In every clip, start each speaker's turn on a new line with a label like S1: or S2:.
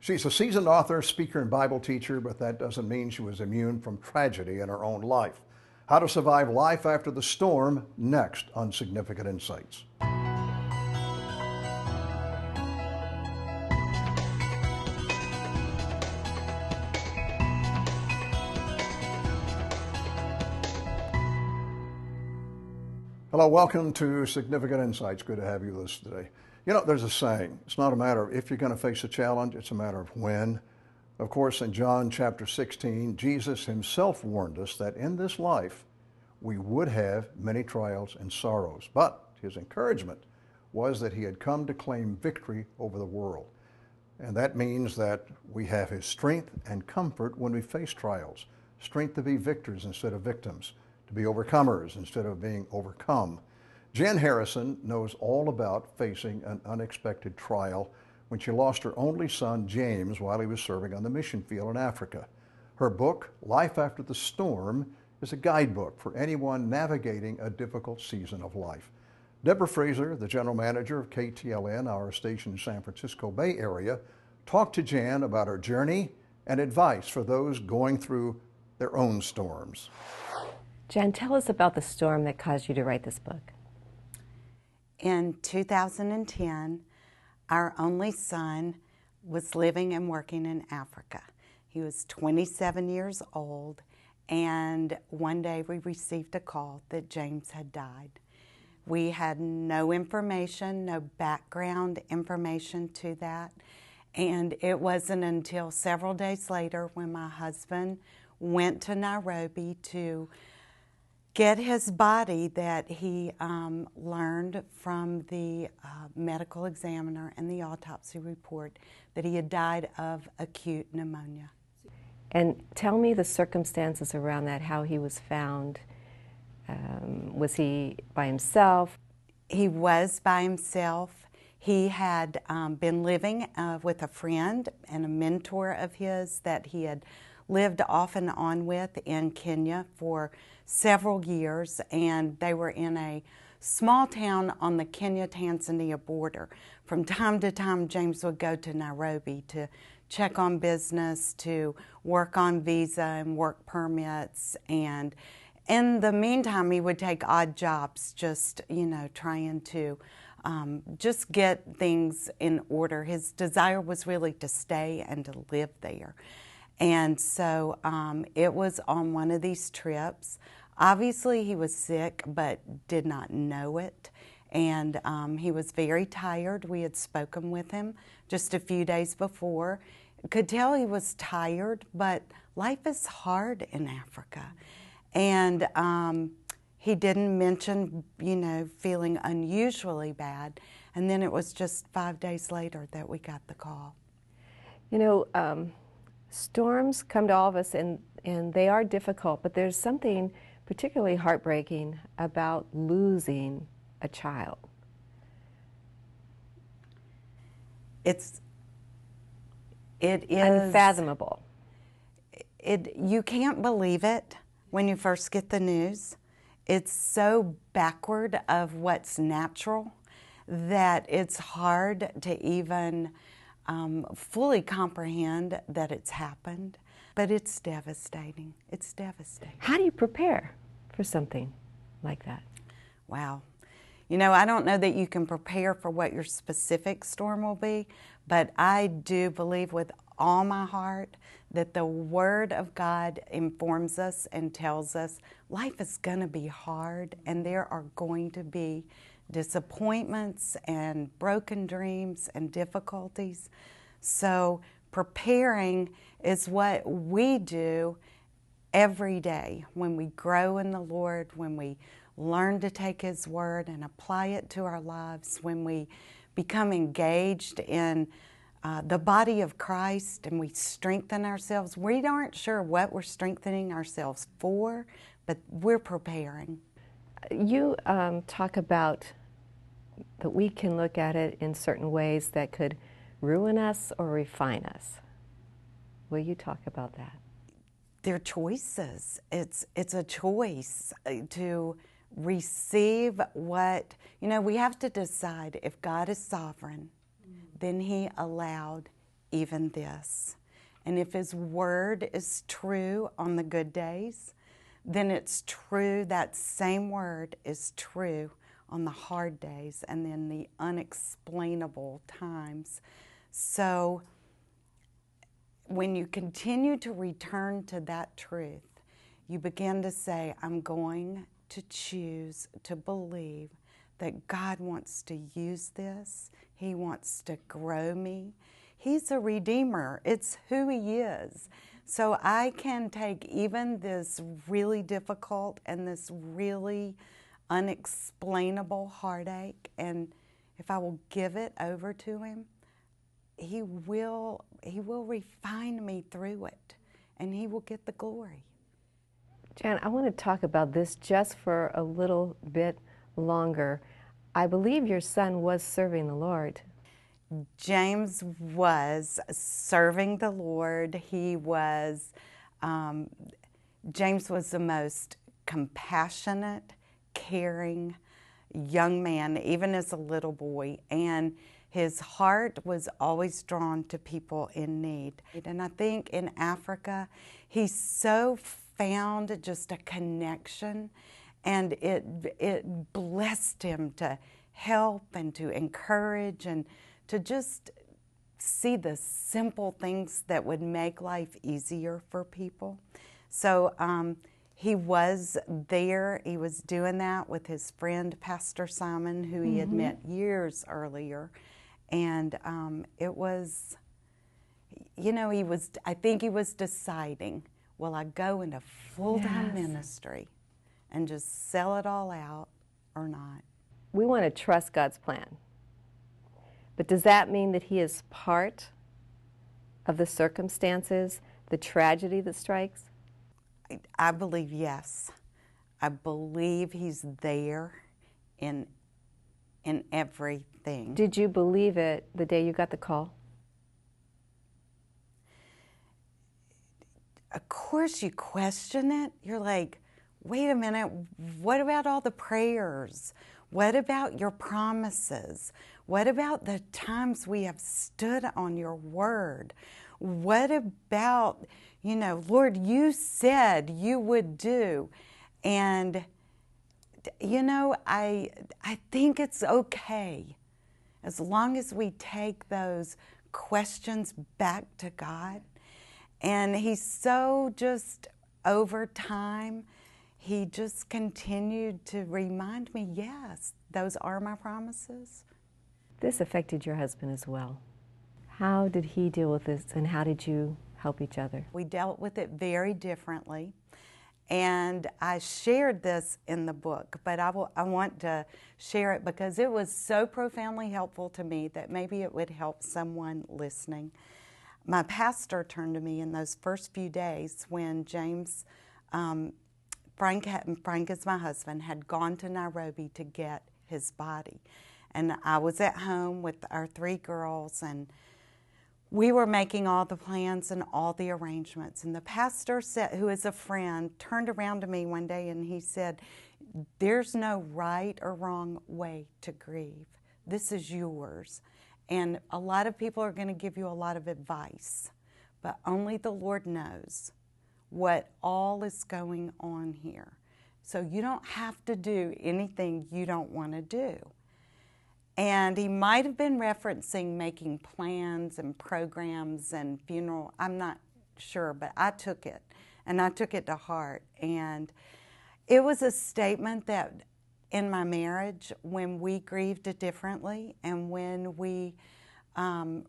S1: She's a seasoned author, speaker, and Bible teacher, but that doesn't mean she was immune from tragedy in her own life. How to survive life after the storm, next on Significant Insights. Hello, welcome to Significant Insights. Good to have you with us today. You know, there's a saying, it's not a matter of if you're going to face a challenge, it's a matter of when. Of course, in John chapter 16, Jesus himself warned us that in this life we would have many trials and sorrows. But his encouragement was that he had come to claim victory over the world. And that means that we have his strength and comfort when we face trials. Strength to be victors instead of victims, to be overcomers instead of being overcome. Jen Harrison knows all about facing an unexpected trial when she lost her only son, James, while he was serving on the mission field in Africa. Her book, Life After the Storm, is a guidebook for anyone navigating a difficult season of life. Deborah Fraser, the general manager of KTLN, our station in San Francisco Bay Area, talked to Jan about her journey and advice for those going through their own storms.
S2: Jan, tell us about the storm that caused you to write this book.
S3: In 2010, our only son was living and working in Africa. He was 27 years old, and one day we received a call that James had died. We had no information, no background information to that, and it wasn't until several days later when my husband went to Nairobi to get his body that he learned from the medical examiner and the autopsy report that he had died of acute pneumonia.
S2: And tell me the circumstances around that, how he was found. Was he by himself?
S3: He was by himself. He had been living with a friend and a mentor of his that he had lived off and on with in Kenya for several years, and they were in a small town on the Kenya-Tanzania border. From time to time, James would go to Nairobi to check on business, to work on visa and work permits, and in the meantime, he would take odd jobs, just, trying to just get things in order. His desire was really to stay and to live there. And so it was on one of these trips. Obviously, he was sick, but did not know it. And he was very tired. We had spoken with him just a few days before. Could tell he was tired, but life is hard in Africa. And he didn't mention, feeling unusually bad. And then it was just 5 days later that we got the call.
S2: Storms come to all of us, and they are difficult, but there's something particularly heartbreaking about losing a child.
S3: It is
S2: unfathomable.
S3: You can't believe it when you first get the news. It's so backward of what's natural that it's hard to even fully comprehend that it's happened, but it's devastating. It's devastating.
S2: How do you prepare for something like that?
S3: Wow. I don't know that you can prepare for what your specific storm will be, but I do believe with all my heart that the Word of God informs us and tells us life is going to be hard, and there are going to be disappointments and broken dreams and difficulties. So preparing is what we do every day when we grow in the Lord, when we learn to take His Word and apply it to our lives, when we become engaged in the body of Christ and we strengthen ourselves. We aren't sure what we're strengthening ourselves for, but we're preparing.
S2: You talk about that we can look at it in certain ways that could ruin us or refine us. Will you talk about that?
S3: They're choices. It's a choice to receive what, we have to decide if God is sovereign, then He allowed even this. And if His word is true on the good days, then it's true, that same word is true on the hard days and then the unexplainable times. So when you continue to return to that truth, you begin to say, I'm going to choose to believe that God wants to use this. He wants to grow me. He's a redeemer. It's who He is. So I can take even this really difficult and this really unexplainable heartache, and if I will give it over to Him, He will refine me through it, and He will get the glory.
S2: Jan, I want to talk about this just for a little bit longer. I believe your son was serving the Lord.
S3: James was serving the Lord. He was, James was the most compassionate, caring young man, even as a little boy, and his heart was always drawn to people in need. And I think in Africa, he so found just a connection, and it blessed him to help and to encourage and to just see the simple things that would make life easier for people. So he was there. He was doing that with his friend, Pastor Simon, who he had met years earlier. And it was, you know, I think he was deciding, will I go into full-time ministry and just sell it all out or not?
S2: We want to trust God's plan. But does that mean that He is part of the circumstances, the tragedy that strikes?
S3: I believe yes. I believe He's there in everything.
S2: Did you believe it the day you got the call?
S3: Of course you question it. You're like, wait a minute, what about all the prayers? What about your promises? What about the times we have stood on your word? What about, you know, Lord, you said you would do. And, you know, I think it's okay as long as we take those questions back to God. And He's so just over time, He just continued to remind me, yes, those are my promises.
S2: This affected your husband as well. How did he deal with this, and how did you help each other?
S3: We dealt with it very differently, and I shared this in the book, but I want to share it because it was so profoundly helpful to me that maybe it would help someone listening. My pastor turned to me in those first few days when James, Frank is my husband, had gone to Nairobi to get his body. And I was at home with our 3 girls, and we were making all the plans and all the arrangements. And the pastor said, who is a friend, turned around to me one day and he said, there's no right or wrong way to grieve. This is yours. And a lot of people are going to give you a lot of advice, but only the Lord knows what all is going on here. So you don't have to do anything you don't want to do. And he might have been referencing making plans and programs and funeral. I'm not sure, but I took it, and I took it to heart. And it was a statement that in my marriage, when we grieved differently and when we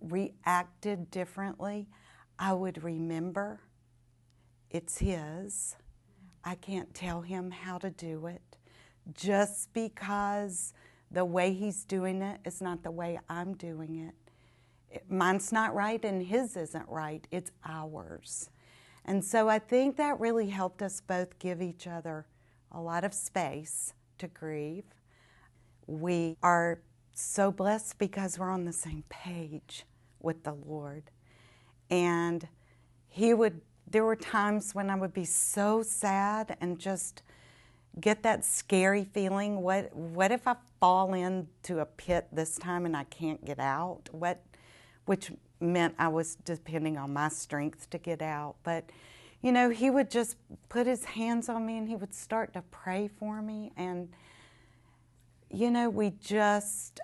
S3: reacted differently, I would remember it's His. I can't tell Him how to do it. Just because the way He's doing it is not the way I'm doing it. Mine's not right and His isn't right. It's ours. And so I think that really helped us both give each other a lot of space to grieve. We are so blessed because we're on the same page with the Lord. And there were times when I would be so sad and just get that scary feeling. What if I fall into a pit this time and I can't get out? Which meant I was depending on my strength to get out. But, you know, he would just put his hands on me and he would start to pray for me. And, you know, we just,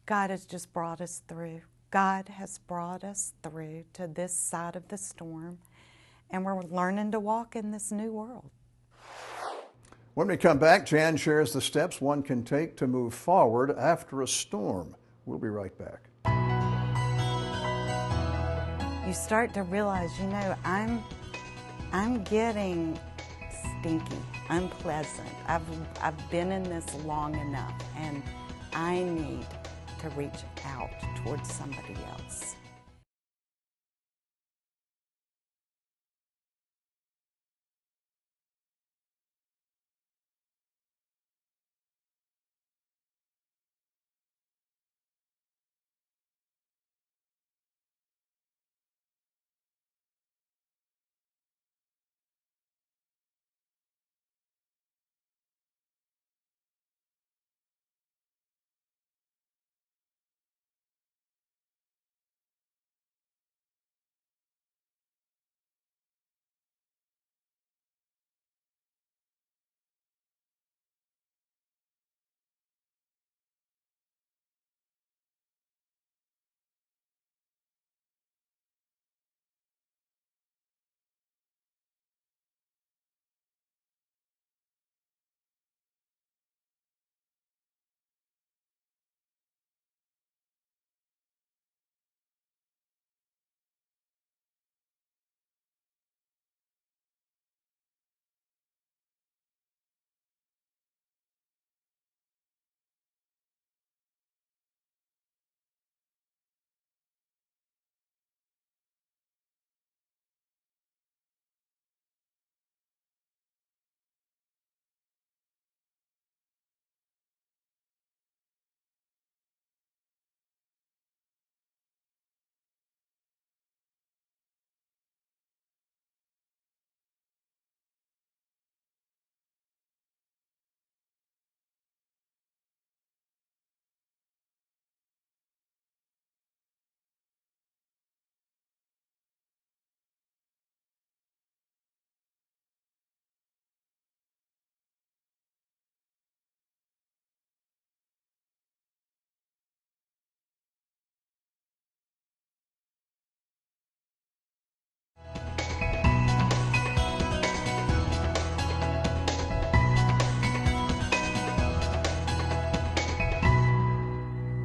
S3: God has just brought us through. God has brought us through to this side of the storm. And we're learning to walk in this new world.
S1: When we come back, Jan shares the steps one can take to move forward after a storm. We'll be right back.
S3: You start to realize, you know, I'm getting stinky, unpleasant. I've been in this long enough, and I need to reach out towards somebody else.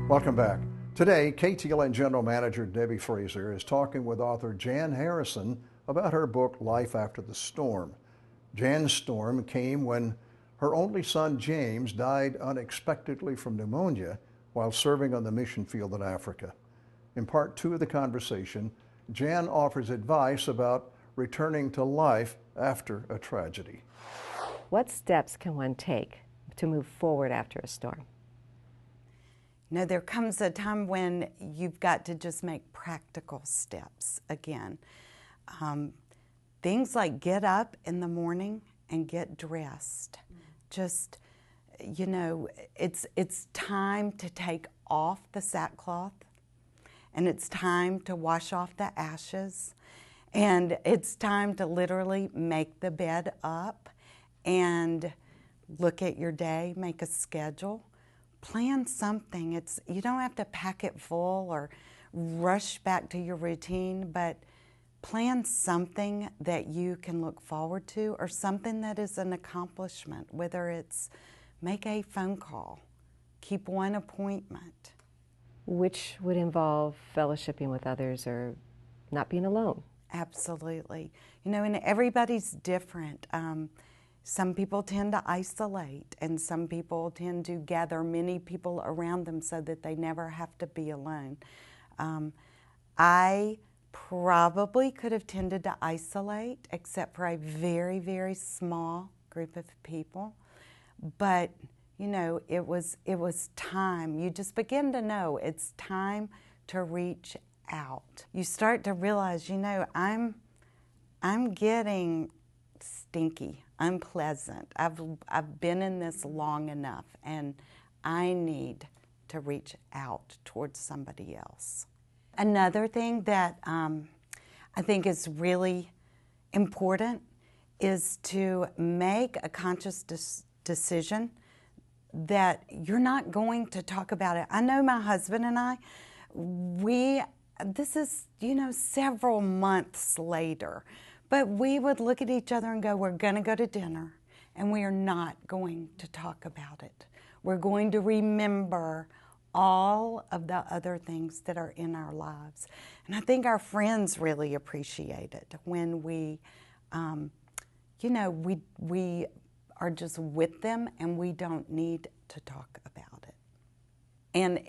S1: Welcome back. Today, KTLN General Manager Debbie Fraser is talking with author Jan Harrison about her book, Life After the Storm. Jan's storm came when her only son, James, died unexpectedly from pneumonia while serving on the mission field in Africa. In part 2 of the conversation, Jan offers advice about returning to life after a tragedy.
S2: What steps can one take to move forward after a storm?
S3: No, there comes a time when you've got to just make practical steps again. Things like get up in the morning and get dressed. Just, you know, it's time to take off the sackcloth, and it's time to wash off the ashes, and it's time to literally make the bed up and look at your day, make a schedule. Plan something. You don't have to pack it full or rush back to your routine, but plan something that you can look forward to, or something that is an accomplishment, whether it's make a phone call, keep one appointment.
S2: Which would involve fellowshipping with others or not being alone.
S3: Absolutely. You know, and everybody's different. Some people tend to isolate, and some people tend to gather many people around them so that they never have to be alone. I probably could have tended to isolate, except for a very, very small group of people. But, you know, it was time. You just begin to know it's time to reach out. You start to realize, you know, I'm getting stinky, unpleasant. I've been in this long enough, and I need to reach out towards somebody else. Another thing that I think is really important is to make a conscious decision that you're not going to talk about it. I know my husband and I, this is, several months later, but we would look at each other and go, we're going to go to dinner, and we are not going to talk about it. We're going to remember all of the other things that are in our lives. And I think our friends really appreciate it when we are just with them and we don't need to talk about it. And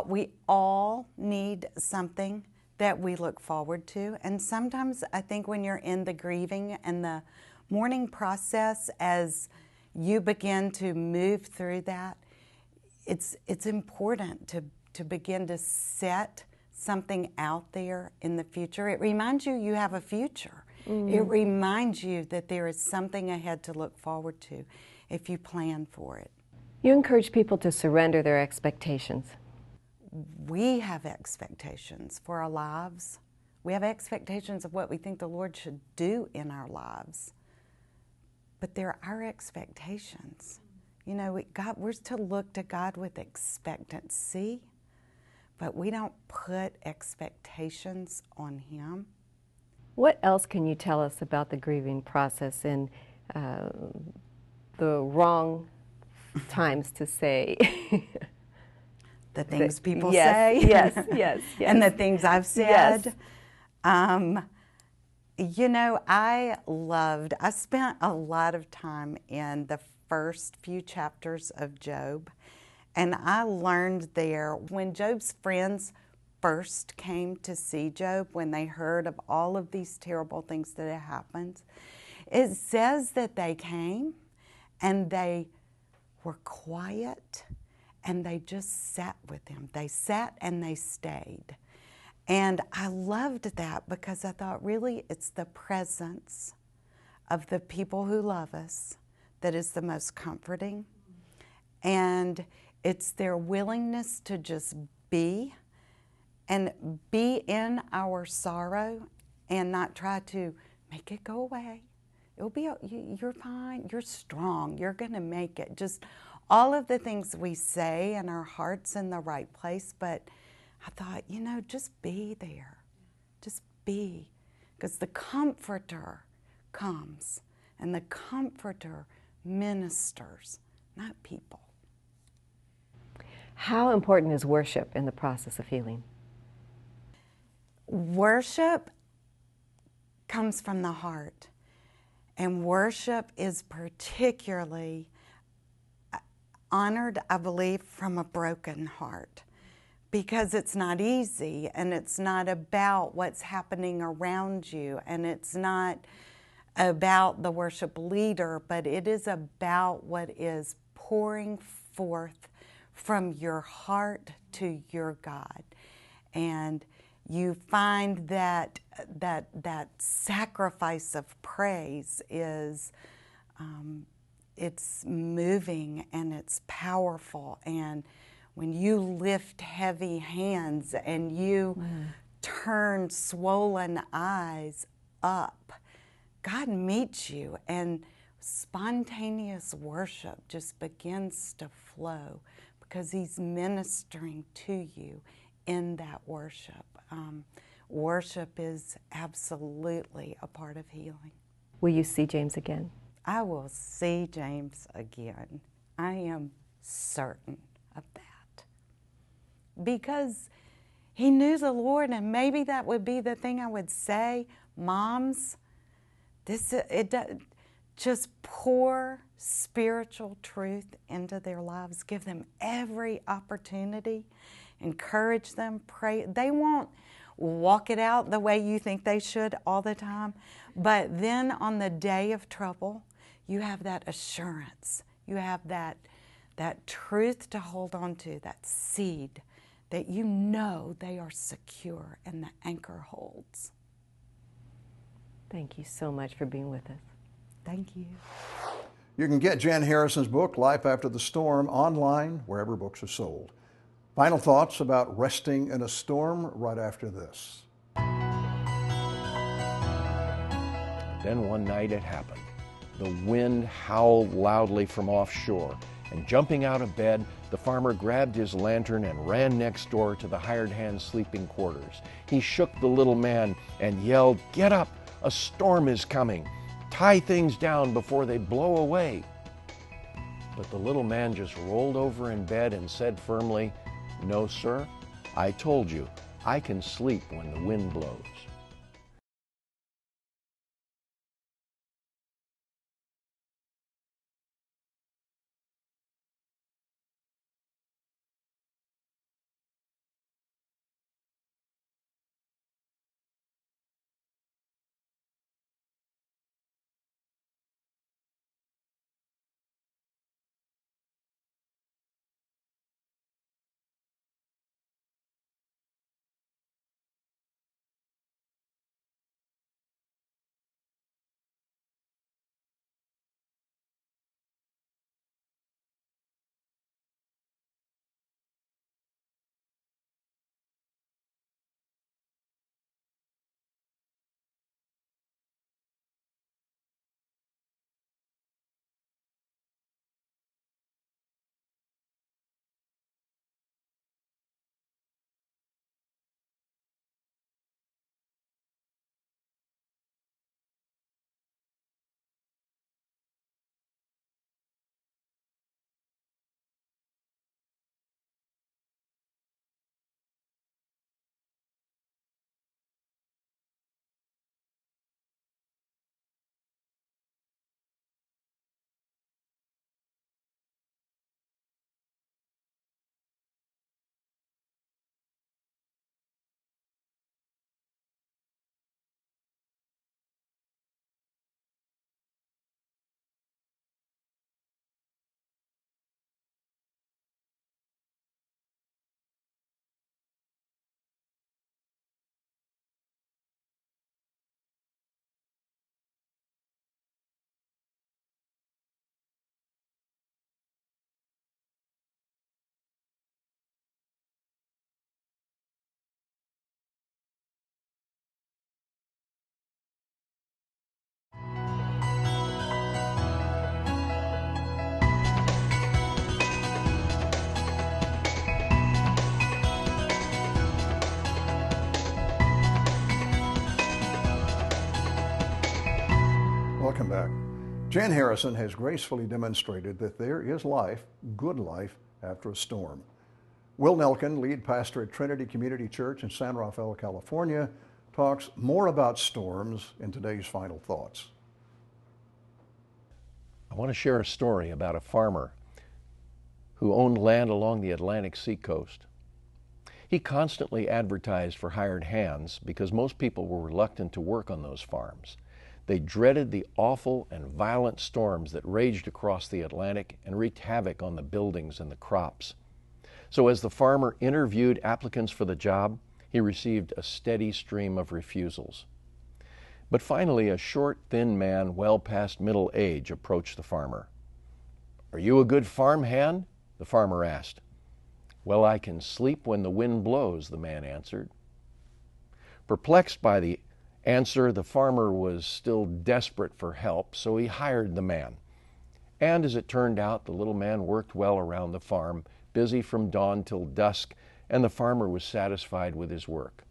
S3: we all need something that we look forward to. And sometimes I think when you're in the grieving and the mourning process, as you begin to move through that, it's important to begin to set something out there in the future. It reminds you have a future. It reminds you that there is something ahead to look forward to if you plan for it.
S2: You encourage people to surrender their expectations.
S3: We have expectations for our lives. We have expectations of what we think the Lord should do in our lives. But they're our expectations. We're to look to God with expectancy, but we don't put expectations on Him.
S2: What else can you tell us about the grieving process and the wrong times to say?
S3: The things people
S2: yes,
S3: say.
S2: Yes.
S3: And the things I've said. Yes. I spent a lot of time in the first few chapters of Job, and I learned there when Job's friends first came to see Job, when they heard of all of these terrible things that had happened, it says that they came and they were quiet and they just sat with him. They sat and they stayed. And I loved that because I thought, really, it's the presence of the people who love us that is the most comforting. And it's their willingness to just be and be in our sorrow and not try to make it go away. You're fine, you're strong, you're gonna make it. Just all of the things we say and our heart's in the right place, but I thought, just be there. Just be. Because the Comforter comes, and the Comforter ministers, not people.
S2: How important is worship in the process of healing?
S3: Worship comes from the heart, and worship is particularly honored, I believe, from a broken heart, because it's not easy, and it's not about what's happening around you, and it's not about the worship leader, but it is about what is pouring forth from your heart to your God. And you find that sacrifice of praise is it's moving and it's powerful. And when you lift heavy hands and you turn swollen eyes up, God meets you, and spontaneous worship just begins to flow because He's ministering to you in that worship. Worship is absolutely a part of healing.
S2: Will you see James again?
S3: I will see James again. I am certain of that. Because he knew the Lord, and maybe that would be the thing I would say. Moms, just pour spiritual truth into their lives. Give them every opportunity. Encourage them. Pray. They won't walk it out the way you think they should all the time. But then on the day of trouble, you have that assurance. You have that truth to hold on to, that seed that you know they are secure and the anchor holds.
S2: Thank you so much for being with us.
S3: Thank you.
S1: You can get Jan Harrison's book, Life After the Storm, online wherever books are sold. Final thoughts about resting in a storm right after this.
S4: Then one night it happened. The wind howled loudly from offshore, and jumping out of bed, the farmer grabbed his lantern and ran next door to the hired hand's sleeping quarters. He shook the little man and yelled, "Get up! A storm is coming! Tie things down before they blow away!" But the little man just rolled over in bed and said firmly, "No, sir, I told you, I can sleep when the wind blows."
S1: Welcome back. Jan Harrison has gracefully demonstrated that there is life, good life, after a storm. Will Nelkin, lead pastor at Trinity Community Church in San Rafael, California, talks more about storms in today's Final Thoughts.
S4: I want to share a story about a farmer who owned land along the Atlantic seacoast. He constantly advertised for hired hands because most people were reluctant to work on those farms. They dreaded the awful and violent storms that raged across the Atlantic and wreaked havoc on the buildings and the crops. So as the farmer interviewed applicants for the job, he received a steady stream of refusals. But finally, a short, thin man, well past middle age, approached the farmer. "Are you a good farm hand?" the farmer asked. "Well, I can sleep when the wind blows," the man answered. Perplexed by the answer, the farmer was still desperate for help, so he hired the man. And as it turned out, the little man worked well around the farm, busy from dawn till dusk, and the farmer was satisfied with his work.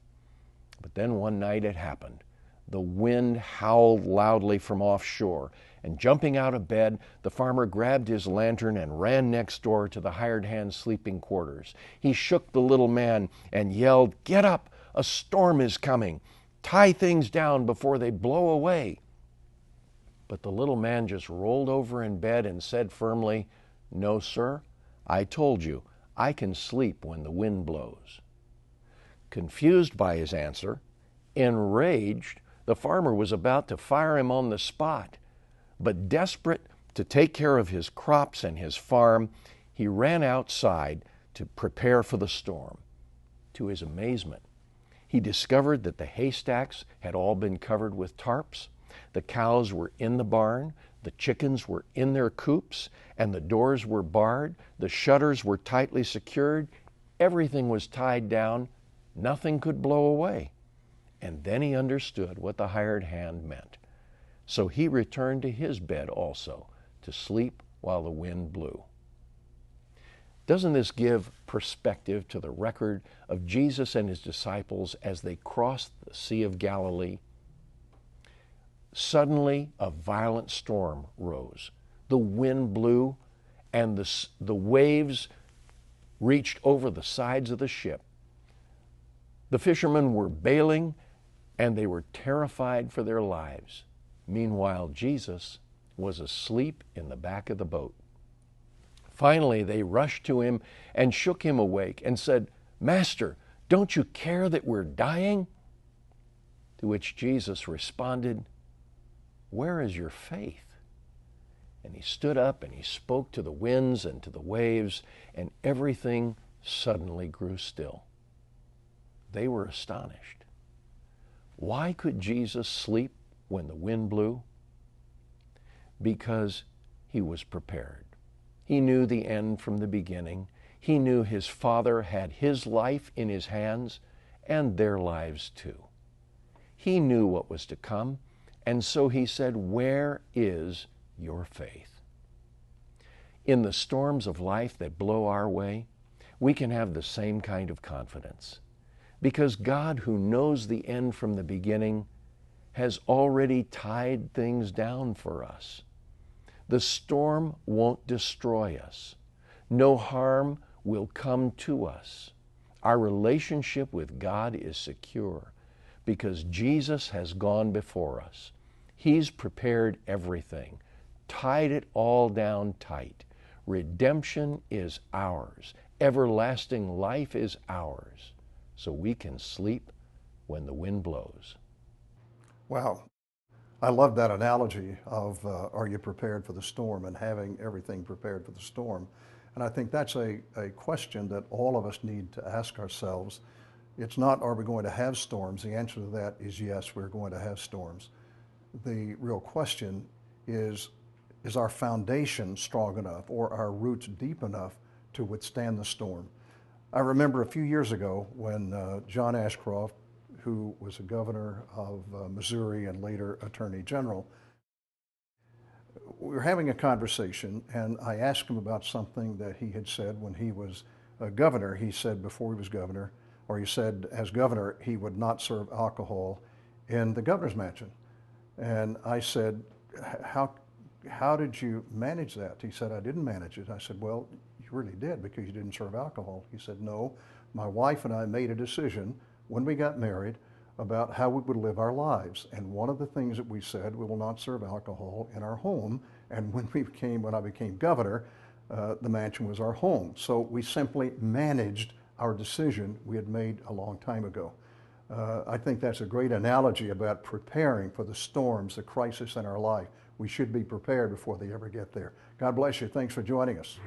S4: But then one night it happened. The wind howled loudly from offshore, and jumping out of bed, the farmer grabbed his lantern and ran next door to the hired hand's sleeping quarters. He shook the little man and yelled, "Get up! A storm is coming! Tie things down before they blow away!" But the little man just rolled over in bed and said firmly, "No, sir, I told you, I can sleep when the wind blows." Confused by his answer, enraged, the farmer was about to fire him on the spot. But desperate to take care of his crops and his farm, he ran outside to prepare for the storm. To his amazement, he discovered that the haystacks had all been covered with tarps, the cows were in the barn, the chickens were in their coops, and the doors were barred, the shutters were tightly secured, Everything was tied down. Nothing could blow away. And then he understood what the hired hand meant. So he returned to his bed also, to sleep while the wind blew. Doesn't this give perspective to the record of Jesus and his disciples as they crossed the Sea of Galilee? Suddenly, a violent storm rose. The wind blew, and the waves reached over the sides of the ship. The fishermen were bailing, and they were terrified for their lives. Meanwhile, Jesus was asleep in the back of the boat. Finally, they rushed to him and shook him awake and said, "Master, don't you care that we're dying?" To which Jesus responded, "Where is your faith?" And he stood up and he spoke to the winds and to the waves, and everything suddenly grew still. They were astonished. Why could Jesus sleep when the wind blew? Because he was prepared. He knew the end from the beginning. He knew his Father had his life in his hands and their lives too. He knew what was to come, and so he said, "Where is your faith?" In the storms of life that blow our way, we can have the same kind of confidence, because God, who knows the end from the beginning, has already tied things down for us. The storm won't destroy us. No harm will come to us. Our relationship with God is secure because Jesus has gone before us. He's prepared everything, tied it all down tight. Redemption is ours. Everlasting life is ours. So we can sleep when the wind blows.
S1: Wow. I love that analogy of are you prepared for the storm and having everything prepared for the storm. And I think that's a question that all of us need to ask ourselves. It's not, are we going to have storms? The answer to that is yes, we're going to have storms. The real question is our foundation strong enough or our roots deep enough to withstand the storm? I remember a few years ago when John Ashcroft, who was a governor of Missouri and later Attorney General, we were having a conversation, and I asked him about something that he had said when he was a governor. He said before he was governor, or he said as governor, he would not serve alcohol in the governor's mansion. And I said, how did you manage that? He said, I didn't manage it. I said, well, you really did because you didn't serve alcohol. He said, no, my wife and I made a decision when we got married about how we would live our lives. And one of the things that we said, we will not serve alcohol in our home. And when I became governor, the mansion was our home. So we simply managed our decision we had made a long time ago. I think that's a great analogy about preparing for the storms, the crisis in our life. We should be prepared before they ever get there. God bless you. Thanks for joining us.